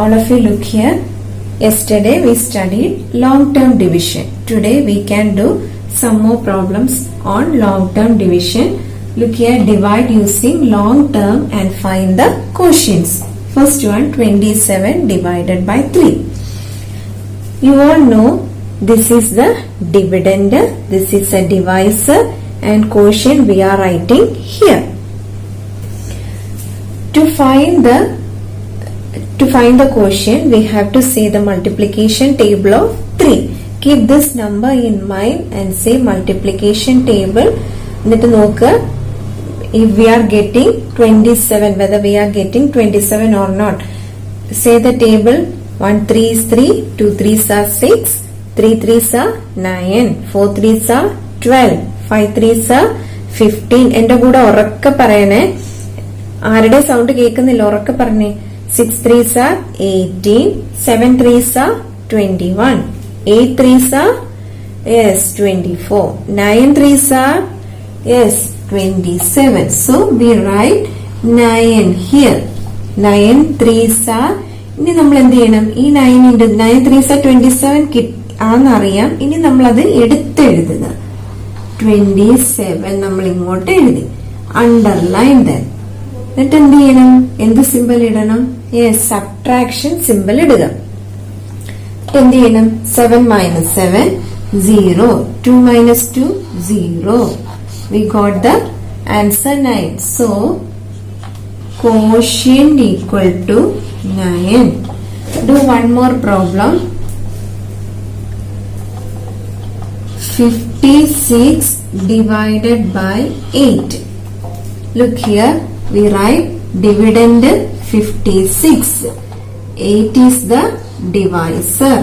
All of you look here. Yesterday we studied long-term division. Today we can do some more problems on long-term division. Look here, divide using long term and find the quotients. First one, 27 divided by 3. You all know this is the dividend, this is a divisor, and quotient we are writing here. To find the quotient, we have to say the multiplication table of 3. Keep this number in mind and say multiplication table. If we are getting 27, whether we are getting 27 or not. Say the table. 1 3 is 3, 2 3s are 6, 3 3s are 9, 4 3s are 12, 5 3s are 15. എന്റെ കൂടെ ഉറക്കെ പറയണേ. ആരുടെ sound കേൾക്കുന്നില്ല, ഉറക്കെ പറഞ്ഞേ. 6 3s are 18, 7 3s are 21, 8 3s are 24, 9 3s are 27. So we write 9 here. 9 3s are, ഇനി നമ്മൾ എന്ത് ചെയ്യണം? ഈ 9 into 9 3s are 27 ആണെന്നറിയാം. ഇനി നമ്മൾ അത് എടുത്തെഴുതുക. 27 നമ്മൾ ഇങ്ങോട്ട് എഴുതി. Underline then. എന്നിട്ട് എന്ത് ചെയ്യണം? എന്ത് സിമ്പിൾ ഇടണം? സബ്ട്രാക്ഷൻ സിമ്പിൾ ഇടുക. എന്ത് ചെയ്യണം? 7 minus 7 0, 2 minus 2 0. We got the answer 9. So quotient equal to 9. Do one more problem. 56 divided by 8. Look here, we write dividend 56. 8 is the divisor.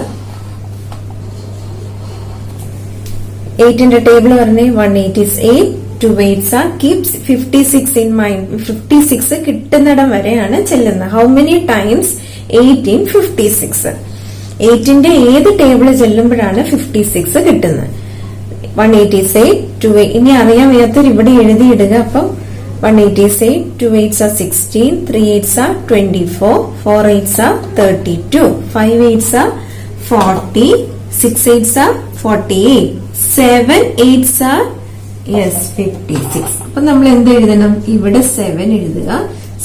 8 in the table, 1 8 is 8, 2 8s are, keeps 56 in mind. 56 കിട്ടുന്നിടം വരെയാണ് ചെല്ലുന്നത്. How many times 8 in 56? 8 ന്റെ ഏത് table ചെല്ലുമ്പോഴാണ് 56 കിട്ടുന്നത്? 1 8 is 8, 2 8. ഇനി അറിയാൻ വയ്യാത്തവർ ഇവിടെ എഴുതിയിടുക. അപ്പം 1 8 is 8, 2 8s are 16, 3 8s are 24, 4 8s are 32, 5 8s are 40, 6 8s are 48, 7 8s are 56. അപ്പൊ നമ്മൾ എന്ത് എഴുതണം? ഇവിടെ 7 എഴുതുക.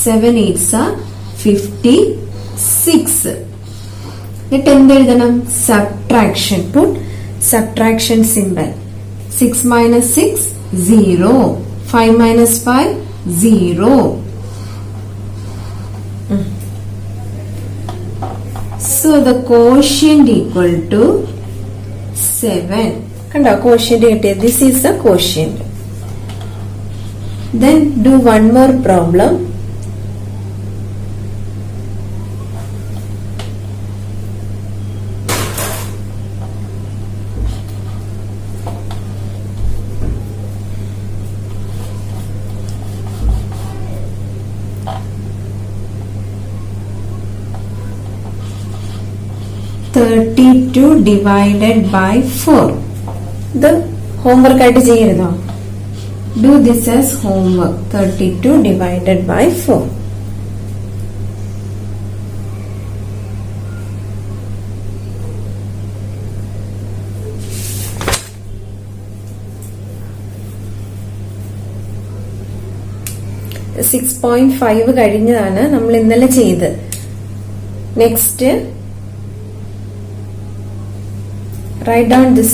7 8s are 56. എന്നിട്ട് എന്ത് എഴുതണം? Subtraction. Put subtraction simple. 6 minus 6 0, 5 minus 5 0. So the quotient equal to 7. കണ്ടോ quotient കിട്ടിയത്? This is the quotient. Then do one more problem. (32 divided by 4). The homework ആയിട്ട് ചെയ്യരുതോ? Do this as homework. 32 divided by 4. (6.5) കഴിഞ്ഞതാണ് നമ്മൾ ഇന്നലെ ചെയ്ത്. Next write down this.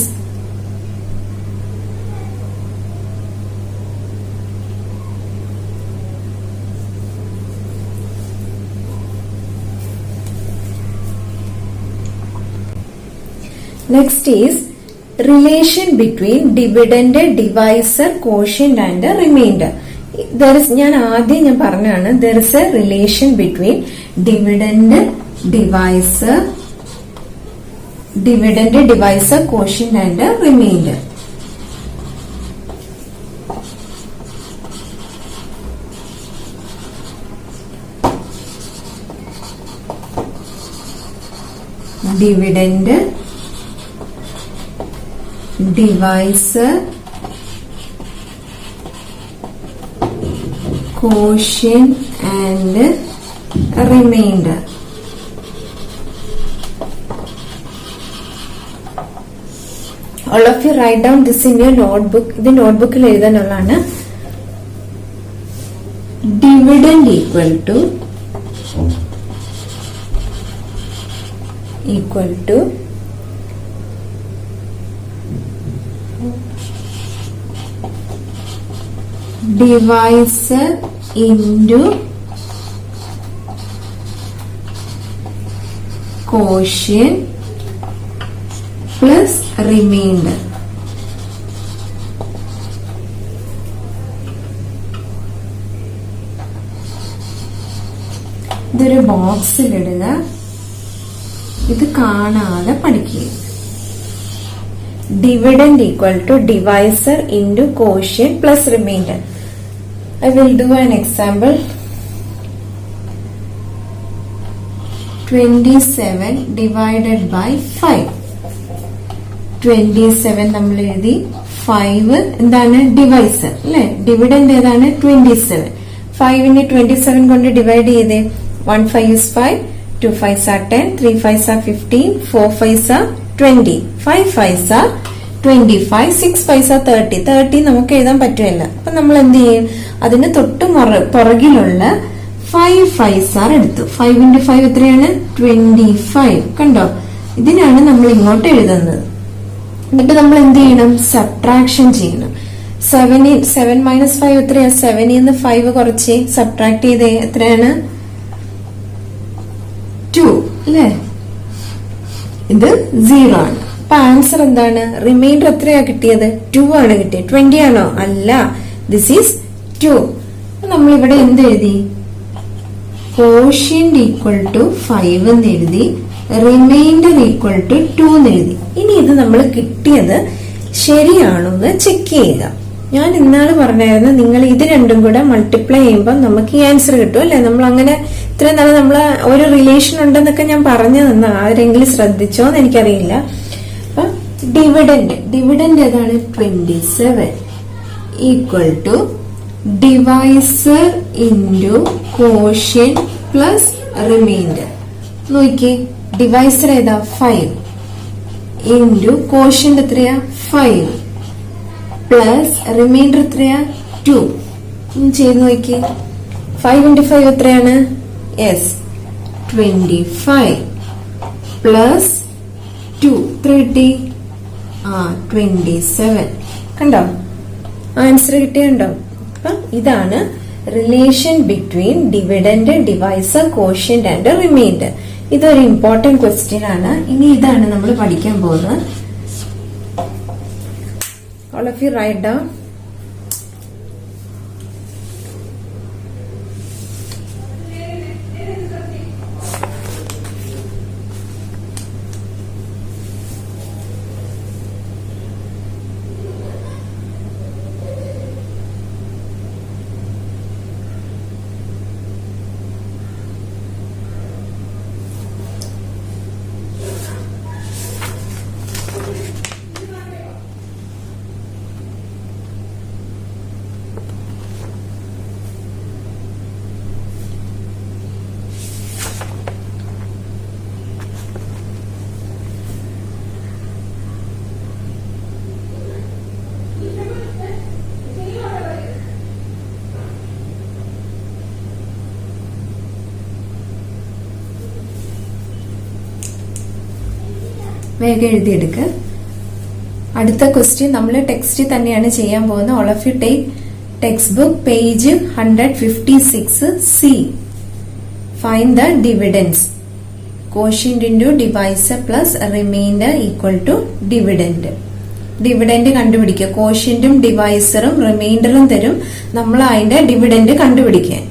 Next is relation between dividend, divisor, quotient and remainder. There is, ഞാൻ പറഞ്ഞാണ്, there is a relation between dividend, divisor, quotient and remainder. Dividend, divisor, quotient and remainder. All of you write down this in your notebook. ഇത് നോട്ട്ബുക്കിൽ എഴുതാനുള്ളതാണ്. Dividend equal to divisor into quotient plus remainder. ഇതൊരു ബോക്സിലിടുക. ഇത് കാണാതെ പഠിക്കുക. Dividend equal to divisor into quotient plus remainder. I will do an example. 27 divided by 5. 27 നമ്മൾ എഴുതി. 5 എന്താണ്? Divisor അല്ലെ? Dividend ഏതാണ്? 27. 5നെ 27 കൊണ്ട് ഡിവൈഡ് ചെയ്തേ. 1 5 is 5, 2 5s are 10, 3 5s are 15, 4 5s are 20, 5 5s are 25, 6 5s are 30. 30 നമുക്ക് എഴുതാൻ പറ്റുമല്ല. അപ്പൊ നമ്മൾ എന്ത് ചെയ്യും? അതിന് തൊട്ട് പുറകിലുള്ള 5 5s are എടുത്തു. 5 into 5 എത്രയാണ്? 25. കണ്ടോ? ഇതിനാണ് നമ്മൾ ഇങ്ങോട്ട് എഴുതുന്നത്. എന്നിട്ട് നമ്മൾ എന്ത് ചെയ്യണം? സബ്ട്രാക്ഷൻ ചെയ്യണം. 7 minus 5 എത്രയാ? 7 നിന്ന് 5 കുറച്ച് സബ്ട്രാക്ട് ചെയ്തേ. എത്രയാണ്? 2 അല്ലേ? ഇത് 0 ആണ്. അപ്പൊ ആൻസർ എന്താണ്? റിമൈൻഡർ എത്രയാ കിട്ടിയത്? 2 ആണ് കിട്ടിയത്. 20 ആണോ? അല്ല. This is 2. നമ്മൾ ഇവിടെ എന്ത് എഴുതി? കോഷ്യന്റ് ഈക്വൽ ടു 5 എന്ന് എഴുതി. റിമൈൻഡർ ഈക്വൽ ടു 2 എന്ന് എഴുതി. ഇനി ഇത് നമ്മൾ കിട്ടിയത് ശരിയാണോ എന്ന് ചെക്ക് ചെയ്യുക. ഞാൻ ഇന്നാള് പറഞ്ഞായിരുന്നു നിങ്ങൾ ഇത് രണ്ടും കൂടെ മൾട്ടിപ്ലൈ ചെയ്യുമ്പോൾ നമുക്ക് ഈ ആൻസർ കിട്ടും അല്ലെ? നമ്മൾ അങ്ങനെ ഇത്രയും നാളെ നമ്മൾ ഒരു റിലേഷൻ ഉണ്ടെന്നൊക്കെ ഞാൻ പറഞ്ഞു തന്ന ആരെങ്കിലും ശ്രദ്ധിച്ചോ എന്ന് എനിക്കറിയില്ല. അപ്പൊ ഡിവിഡൻഡ് ഏതാണ്? 27 equal to divisor into quotient plus remainder. നോക്കിയേ, ഡിവൈസർ ഏതാ? 5 ഇൻറ്റു കോഷ്യന്റ് എത്രയാ? 5 പ്ലസ് റിമൈൻഡർ എത്രയാ? 2. ചെയ്ത് നോക്കി. 5 into 5 എത്രയാണ്? യെസ്, 25 പ്ലസ് 2 എത്ര കിട്ടി? 27. കണ്ടോ? ആൻസർ കിട്ടിയുണ്ടോ? അപ്പൊ ഇതാണ് relation between dividend, divisor, quotient and reminder. ഇതൊരു ഇമ്പോർട്ടന്റ് ക്വസ്റ്റ്യൻ ആണ്. ഇനി ഇതാണ് നമ്മൾ പഠിക്കാൻ പോകുന്നത്. All of you write down. വേഗം എഴുതിയെടുക്കുക. അടുത്ത ക്വസ്റ്റ്യൻ നമ്മൾ ടെക്സ്റ്റ് തന്നെയാണ് ചെയ്യാൻ പോകുന്നത്. All of you take text book page 156 C. Find the dividends. Quotient into divisor plus remainder equal to dividend. Dividend കണ്ടുപിടിക്കുക. കോഷ്യന്റും ഡിവൈസറും റിമൈൻഡറും തരും. നമ്മൾ അതിന്റെ ഡിവിഡൻഡ് കണ്ടുപിടിക്കാൻ.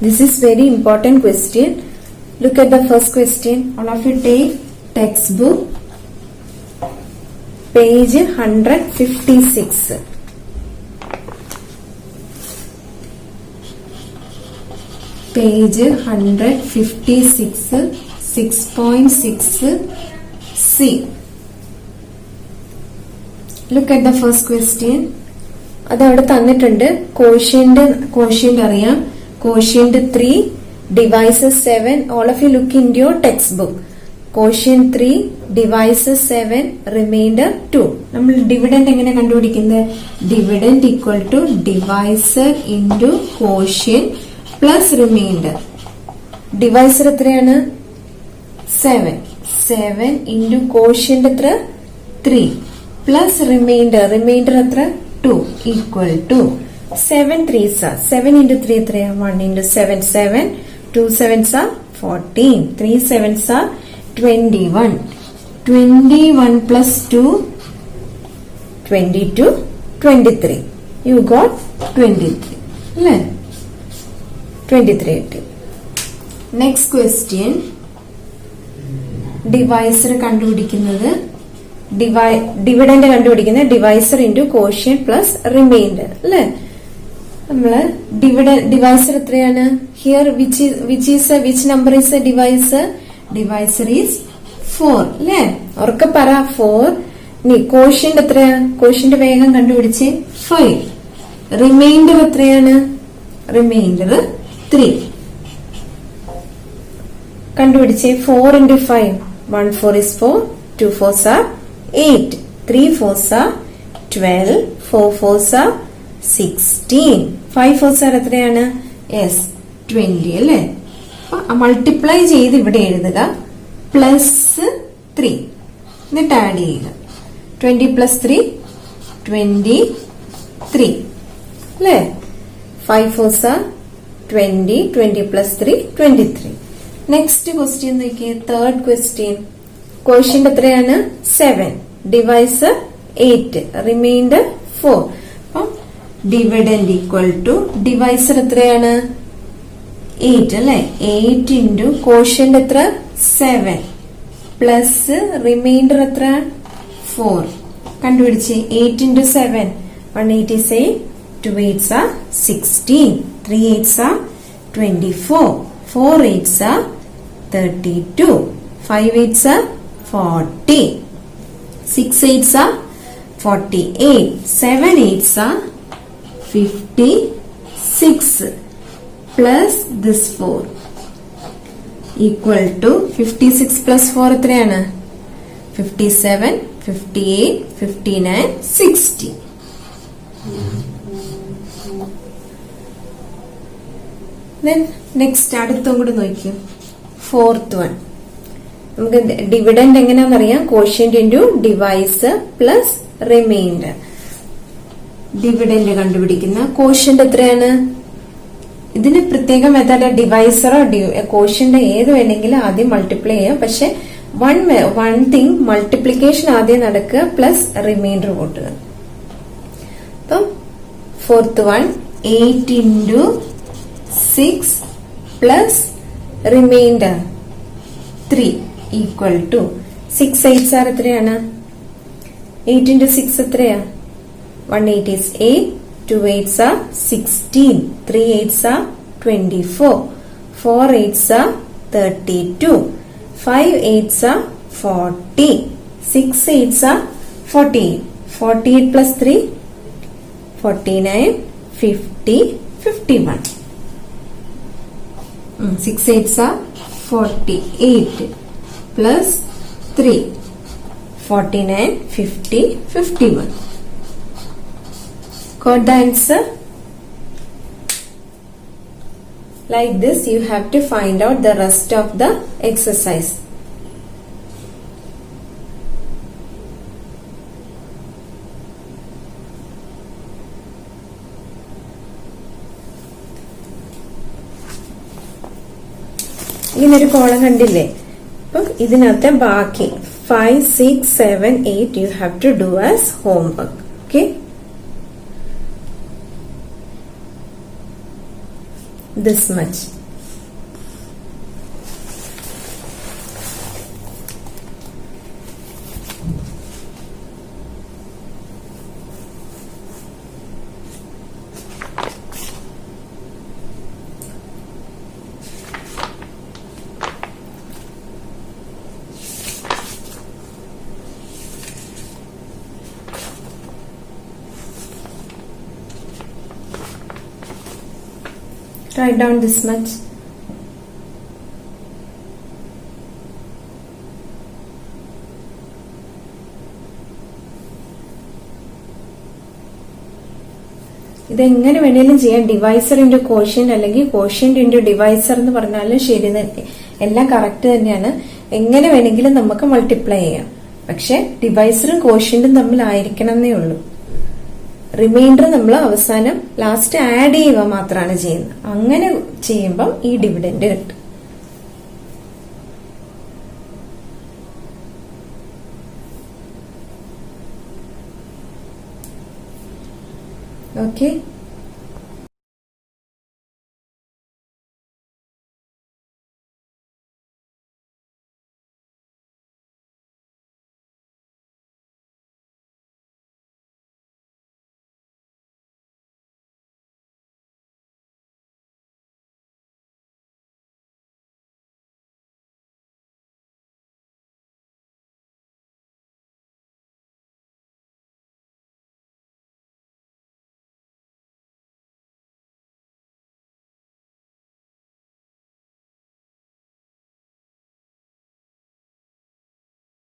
This is very important question. Look at the first question. All of you take textbook page 156. Page 156 6.6 C. Look at the first question. അതവിടെ തന്നിട്ടുണ്ട്. Quotient അറിയാം. Quotient 3 divises 7. All of you look into your textbook. Quotient 3 divises 7, remainder 2. നമ്മൾ dividend എങ്ങനെ കണ്ടുപിടിക്കുന്നത്? Dividend equal to divisor into quotient plus remainder. Divisor എത്രയാണ്? 7. 7 into quotient എത്ര? 3 plus reminder എത്ര? 2 equal to 7 3s 7 into 3 എത്രയാ? 1 into 7 7. 2 7s 14. 3 7s 21. 21 plus 2 22 23. You got 23. അല്ലേ? 23 കിട്ടി. Next question. Divisor കണ്ടുപിടിക്കുന്നത് ഡിവിഡൻഡ് കണ്ടുപിടിക്കുന്നത് divisor into quotient plus reminder അല്ലേ? നമ്മള് ഡിവൈസർ എത്രയാണ്? Here which number is A divisor? Divisor is 4 അല്ലേ? ഉറക്കെ പറ 4. ഇനി കോഷ്യന്റ് എത്രയാ? കോഷ്യന്റ് വേഗം കണ്ടുപിടിച്ച് 5. റിമൈൻഡർ എത്രയാണ്? റിമൈൻഡർ 3. കണ്ടുപിടിച്ച് 4 into 5. 1 4 is 4. 2 4s are 8. 3 4s are 12. 4 4s are 16. 5 4s are എത്രയാണ്? യെസ് 20 അല്ലേ? മൾട്ടിപ്ലൈ ചെയ്ത് ഇവിടെ എഴുതുക. പ്ലസ് 3 എന്നിട്ട് ആഡ് ചെയ്യുക. 20 പ്ലസ് 3 23 അല്ലേ? 5 4s are 20. 20 plus 3 23. Next question നോക്കിയേ. Third question. ക്വസ്റ്റ്യൻ എത്രയാണ്? 7. ഡിവൈസർ 8. റിമൈൻഡർ 4. അപ്പം ഡിവിഡൻഡ് ഈക്വൽ ടു ഡിവൈസർ എത്രയാണ്? 8 അല്ലെ? 8 ഇൻറ്റു കോഷ്യന്റ് എത്ര? 7 പ്ലസ് റിമൈൻഡർ എത്ര? 4. കണ്ടുപിടിച്ച് 8 into 7. 1 8 is 8. 2 8s are 16. 3 8s are 24. 4 8s are 32. 5 8s are 40. 6 8s are 48. 7 8s are 56. Plus this 4 equal to 56 plus 4 എത്രയാണ്? 57, 58, 59, 60. Then next അടുത്തും കൂടെ നോക്കിയോ. Fourth one. നമുക്ക് ഡിവിഡൻഡ് എങ്ങനെയാണെന്നറിയാം. Quotient into divisor plus remainder. Dividend കണ്ടുപിടിക്കുന്ന quotient എത്രയാണ്? ഇതിന് പ്രത്യേക മെത്തേഡ് ഡിവൈസറോ കോഷ്യന്റ് ഏത് വേണമെങ്കിലും ആദ്യം മൾട്ടിപ്ലൈ ചെയ്യാം. പക്ഷെ വൺ തിങ് മൾട്ടിപ്ലിക്കേഷൻ ആദ്യം നടക്കുക പ്ലസ് റിമൈൻഡർ കൂട്ടുക. അപ്പം fourth one 8 into 6 plus remainder 3 equal to 6 8s are എത്രയാണ്? 8 ഇൻറ്റു 6 എത്രയാ? 1 8 is 8. 2 8s are 16. 3 8s are 24. 4 8s are 32. 5 8s are 40. 6 8s are 48. 48 plus 3 49. 50 51. 6 8s are 48 plus 3 49 50 51. Got the answer? Like this you have to find out the rest of the exercise. ഇങ്ങനൊരു column കണ്ടില്ലേ? അപ്പം ഇതിനകത്തെ ബാക്കി 5 6 7 8 you have to do as homework. Okay? This much. Write down this much. ഇതെങ്ങനെ വേണേലും ചെയ്യാം. Divisor into quotient അല്ലെങ്കിൽ quotient into divisor എന്ന് പറഞ്ഞാലും ശരി തന്നെ, എല്ലാം കറക്റ്റ് തന്നെയാണ്. എങ്ങനെ വേണമെങ്കിലും നമുക്ക് മൾട്ടിപ്ലൈ ചെയ്യാം. പക്ഷെ ഡിവൈസറും കോഷ്യന്റും തമ്മിലായിരിക്കണം എന്നേ ഉള്ളൂ. റിമൈൻഡർ നമ്മൾ അവസാനം ലാസ്റ്റ് ആഡ് ചെയ്യുക മാത്രമാണ് ചെയ്യുന്നത്. അങ്ങനെ ചെയ്യുമ്പം ഈ ഡിവിഡൻഡ് കിട്ടും. ഓക്കെ.